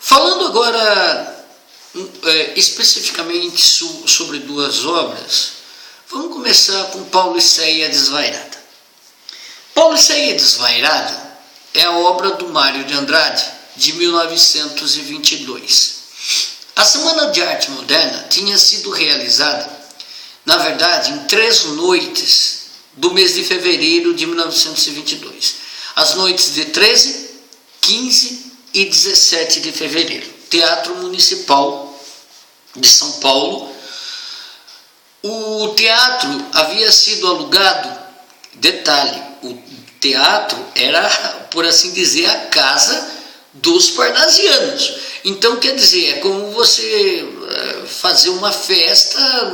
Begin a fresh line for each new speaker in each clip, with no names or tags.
Falando agora especificamente sobre duas obras, vamos começar com Paulo e Ceia Desvairada. Paulo e Ceia Desvairada é a obra do Mário de Andrade, de 1922. A Semana de Arte Moderna tinha sido realizada, na verdade, em 3 noites do mês de fevereiro de 1922. As noites de 13, 15 e 17 de fevereiro. Teatro Municipal de São Paulo. O teatro havia sido alugado. Detalhe, o teatro era, por assim dizer, a casa dos parnasianos. Então, quer dizer, é como você fazer uma festa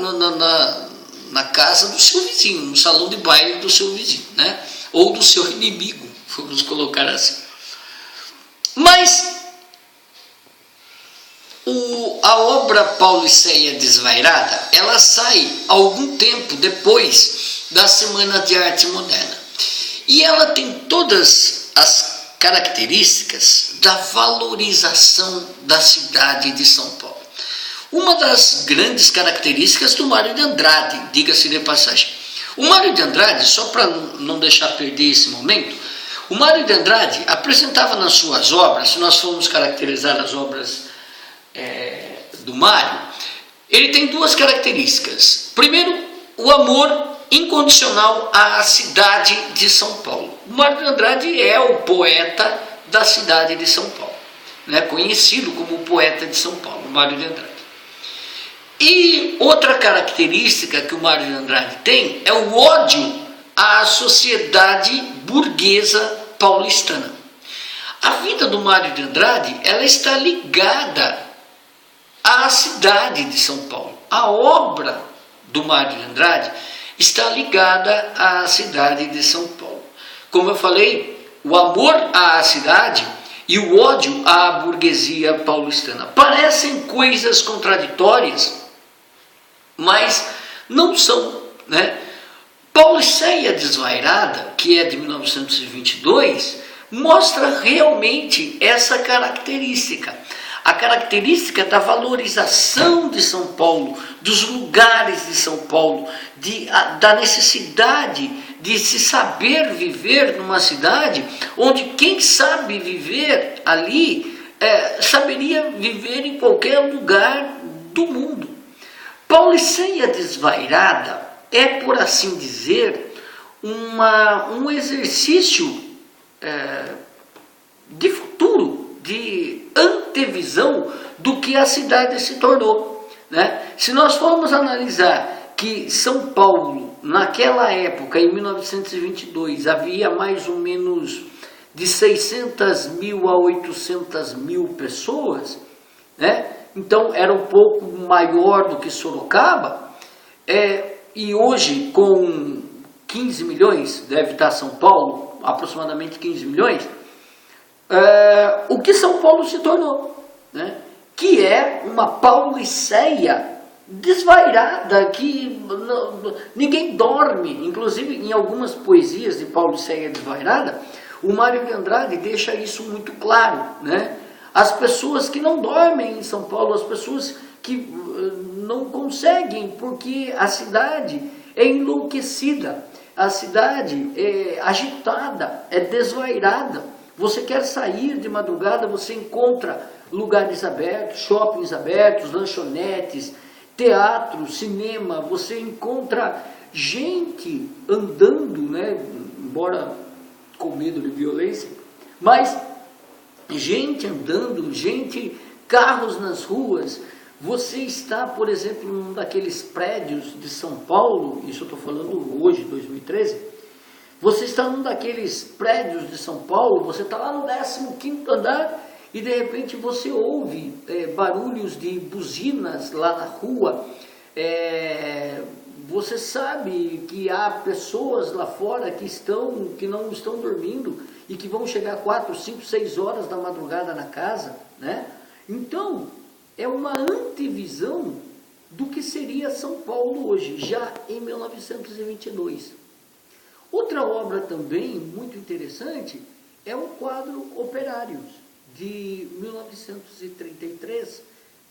na casa do seu vizinho, no salão de baile do seu vizinho, né? Ou do seu inimigo, vamos colocar assim. Mas a obra Paulo e Ceia Desvairada, ela sai algum tempo depois da Semana de Arte Moderna. E ela tem todas as características da valorização da cidade de São Paulo. Uma das grandes características do Mário de Andrade, diga-se de passagem. O Mário de Andrade, só para não deixar perder esse momento, o Mário de Andrade apresentava nas suas obras, se nós formos caracterizar as obras do Mário, ele tem duas características. Primeiro, o amor incondicional à cidade de São Paulo. O Mário de Andrade é o poeta da cidade de São Paulo, né? Conhecido como o poeta de São Paulo, Mário de Andrade. E outra característica que o Mário de Andrade tem é o ódio à sociedade burguesa paulistana. A vida do Mário de Andrade, ela está ligada à cidade de São Paulo. A obra do Mário de Andrade está ligada à cidade de São Paulo. Como eu falei, o amor à cidade e o ódio à burguesia paulistana parecem coisas contraditórias, mas não são, né? Paulo e Ceia Desvairada, que é de 1922, mostra realmente essa característica. A característica da valorização de São Paulo, dos lugares de São Paulo, da necessidade de se saber viver numa cidade onde quem sabe viver ali saberia viver em qualquer lugar do mundo. Paulo e Ceia Desvairada é, por assim dizer, um exercício de futuro, de antevisão do que a cidade se tornou, né? Se nós formos analisar que São Paulo, naquela época, em 1922, havia mais ou menos de 600 mil a 800 mil pessoas, né? Então era um pouco maior do que Sorocaba, e hoje com 15 milhões, deve estar São Paulo, aproximadamente 15 milhões, o que São Paulo se tornou, né? Que é uma pauliceia desvairada, que ninguém dorme. Inclusive em algumas poesias de Paulo e Ceia Desvairada, o Mário de Andrade deixa isso muito claro, né? As pessoas que não dormem em São Paulo, as pessoas que não conseguem, porque a cidade é enlouquecida, a cidade é agitada, é desvairada. Você quer sair de madrugada, você encontra lugares abertos, shoppings abertos, lanchonetes, teatro, cinema, você encontra gente andando, né? Embora com medo de violência, mas gente andando, carros nas ruas. Você está, por exemplo, num daqueles prédios de São Paulo, isso eu estou falando hoje, 2013, você está num daqueles prédios de São Paulo, você está lá no 15º andar e de repente você ouve barulhos de buzinas lá na rua, você sabe que há pessoas lá fora que não estão dormindo e que vão chegar 4, 5, 6 horas da madrugada na casa, né? Então, é uma antevisão do que seria São Paulo hoje, já em 1922. Outra obra também muito interessante é o quadro Operários, de 1933,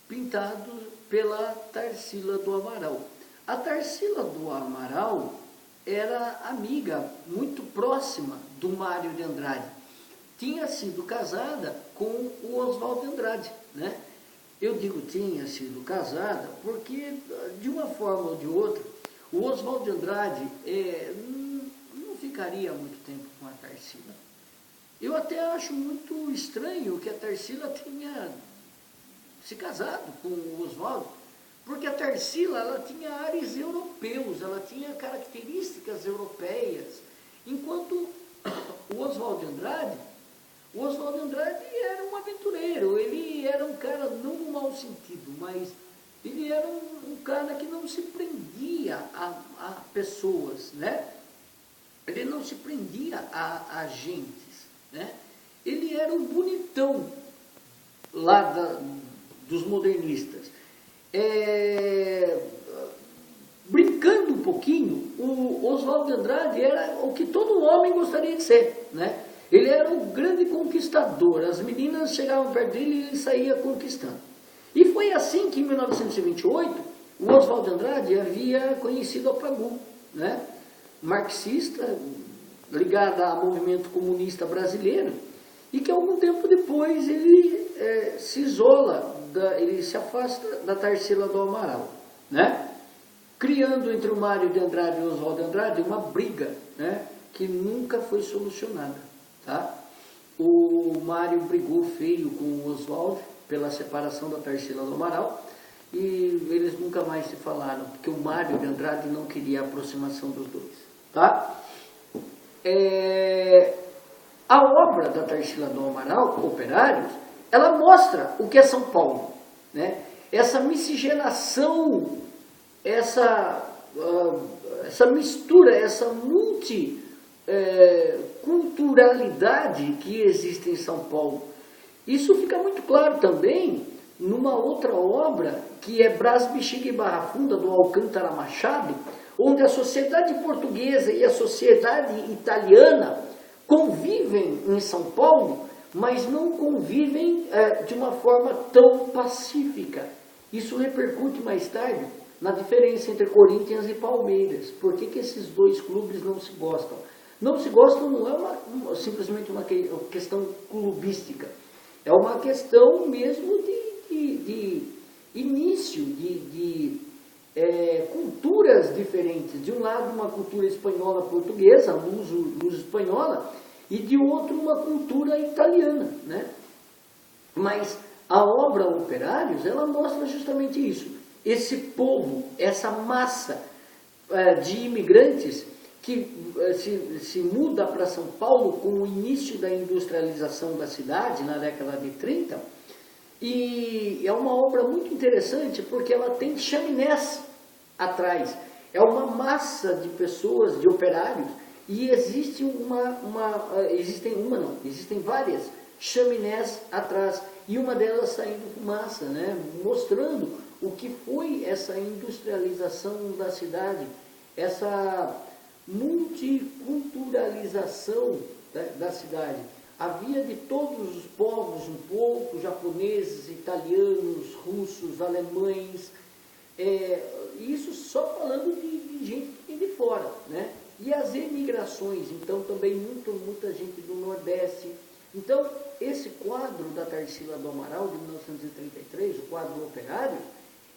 pintado pela Tarsila do Amaral. A Tarsila do Amaral era amiga muito próxima do Mário de Andrade. Tinha sido casada com o Oswald de Andrade, né? Eu digo tinha sido casada porque, de uma forma ou de outra, o Oswald de Andrade não ficaria muito tempo com a Tarsila. Eu até acho muito estranho que a Tarsila tenha se casado com o Oswald, porque a Tarsila ela tinha ares europeus, ela tinha características europeias, enquanto o Oswald de Andrade era um aventureiro, ele era um cara, não no mau sentido, mas ele era um cara que não se prendia a pessoas, né? Ele não se prendia a gentes, né? Ele era um bonitão lá dos modernistas. Brincando um pouquinho, o Oswald de Andrade era o que todo homem gostaria de ser, né? Ele era um grande conquistador, as meninas chegavam perto dele e ele saía conquistando. E foi assim que em 1928, o Oswald de Andrade havia conhecido a Pagu, né? Marxista, ligada ao movimento comunista brasileiro, e que algum tempo depois ele se isola, ele se afasta da Tarsila do Amaral, né? Criando entre o Mário de Andrade e o Oswald de Andrade uma briga, né? Que nunca foi solucionada, tá? O Mário brigou feio com o Oswald pela separação da Tarsila do Amaral, e eles nunca mais se falaram, porque o Mário de Andrade não queria a aproximação dos dois, tá? A obra da Tarsila do Amaral, Operários, ela mostra o que é São Paulo, né? Essa miscigenação, essa mistura, essa multiculturalidade que existe em São Paulo. Isso fica muito claro também numa outra obra, que é Brás, Bexiga e Barra Funda, do Alcântara Machado, onde a sociedade portuguesa e a sociedade italiana convivem em São Paulo, mas não convivem de uma forma tão pacífica. Isso repercute mais tarde na diferença entre Corinthians e Palmeiras. Por que esses dois clubes não se gostam? Não se gostam não é simplesmente uma questão clubística, é uma questão mesmo de início, de culturas diferentes. De um lado uma cultura espanhola-portuguesa, luso-espanhola, e de outro uma cultura italiana, né? Mas a obra Operários, ela mostra justamente isso. Esse povo, essa massa de imigrantes que se muda para São Paulo com o início da industrialização da cidade, na década de 30, e é uma obra muito interessante porque ela tem chaminés atrás. É uma massa de pessoas, de operários, e existem várias chaminés atrás, e uma delas saindo fumaça, né? Mostrando o que foi essa industrialização da cidade, essa multiculturalização da cidade. Havia de todos os povos um pouco, japoneses, italianos, russos, alemães, isso só falando de gente que vem de fora, né? E as emigrações, então também muita gente do Nordeste. Então, esse quadro da Tarsila do Amaral, de 1933, o quadro Operário,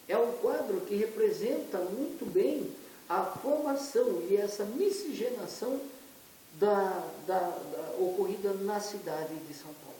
é um quadro que representa muito bem a formação e essa miscigenação ocorrida na cidade de São Paulo.